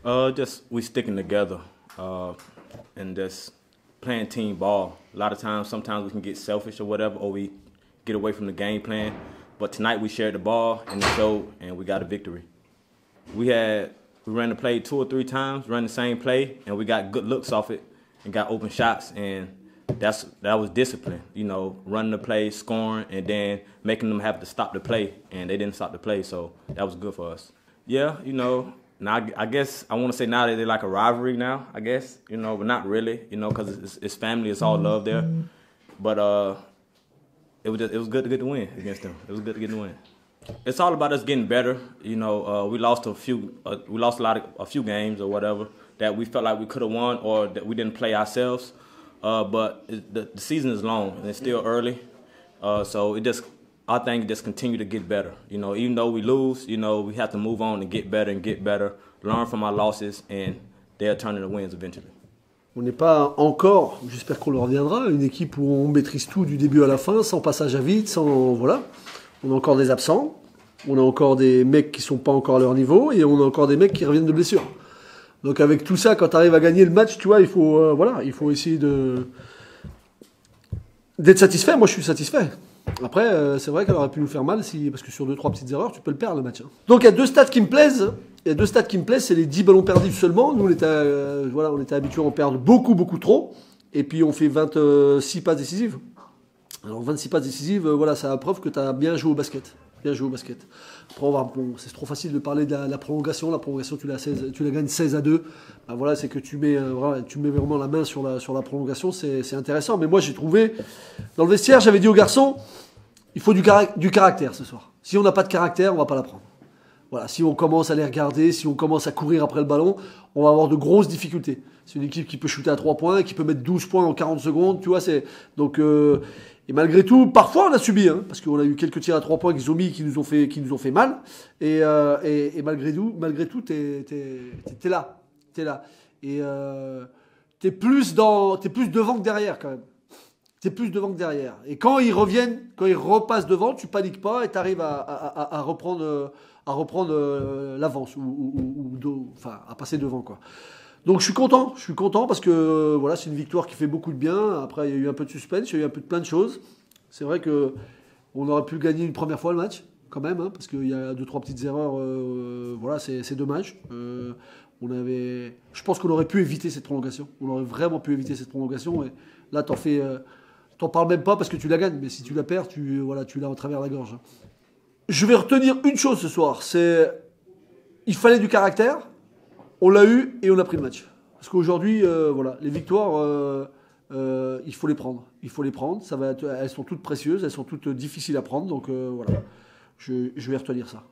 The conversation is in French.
Just we sticking together and just playing team ball. A lot of times, sometimes we can get selfish or whatever, or we get away from the game plan. But tonight we shared the ball and it showed, and we got a victory. We ran the play 2 or 3 times, run the same play, and we got good looks off it and got open shots, and that was discipline. You know, running the play, scoring, and then making them have to stop the play, and they didn't stop the play, so that was good for us. Yeah, you know. Now, I guess I want to say now that they're like a rivalry now, I guess, you know, but not really, you know, because it's family, it's all love there. But it was good to get the win against them. It was good to get the win. It's all about us getting better. You know, we lost a few games or whatever that we felt like we could have won or that we didn't play ourselves. But the season is long and it's still early, so I think just continue to get better. You know, even though we lose, you know, we have to move on and get better, learn from our losses, and they'll turn into wins eventually. On n'est pas encore, j'espère qu'on le reviendra, une équipe où on maîtrise tout du début à la fin, sans passage à vide, sans voilà. On a encore des absents, on a encore des mecs qui sont pas encore à leur niveau, et on a encore des mecs qui reviennent de blessure. Donc avec tout ça, quand tu arrives à gagner le match, tu vois, il faut essayer d'être satisfait. Moi, je suis satisfait. Après, c'est vrai qu'elle aurait pu nous faire mal, parce que sur 2-3 petites erreurs, tu peux le perdre le match. Donc il y a 2 stats qui me plaisent. C'est les 10 ballons perdus seulement. Nous, on était habitués à en perdre beaucoup, beaucoup trop. Et puis on fait 26 passes décisives. Alors 26 passes décisives, voilà, ça a la preuve que tu as bien joué au basket. Après, c'est trop facile de parler de la prolongation. La prolongation, tu la gagnes 16-2. Ben voilà, c'est que tu mets vraiment la main sur la prolongation. C'est intéressant. Mais moi, j'ai trouvé, dans le vestiaire, j'avais dit aux garçons, il faut du caractère ce soir. Si on n'a pas de caractère, on va pas la prendre. Voilà, si on commence à les regarder, si on commence à courir après le ballon, on va avoir de grosses difficultés. C'est une équipe qui peut shooter à 3 points, qui peut mettre 12 points en 40 secondes. Tu vois, et malgré tout, parfois on a subi, parce qu'on a eu quelques tirs à 3 points qu'ils ont mis, qui nous ont fait mal. Et malgré tout, t'es là. Et t'es plus devant que derrière quand même. Et quand ils reviennent, quand ils repassent devant, tu paniques pas et t'arrives à reprendre l'avance enfin à passer devant quoi. Donc je suis content parce que voilà, c'est une victoire qui fait beaucoup de bien. Après il y a eu un peu de suspense, il y a eu un peu de plein de choses. C'est vrai que on aurait pu gagner une première fois le match quand même, parce qu'il y a 2-3 petites erreurs. Voilà, c'est dommage. Je pense qu'on aurait pu éviter cette prolongation. On aurait vraiment pu éviter cette prolongation. Et là t'en parles même pas parce que tu la gagnes, mais si tu la perds, tu l'as en travers la gorge. Je vais retenir une chose ce soir, il fallait du caractère. On l'a eu et on a pris le match. Parce qu'aujourd'hui, les victoires, il faut les prendre. Elles sont toutes précieuses, elles sont toutes difficiles à prendre. Donc voilà, je vais retenir ça.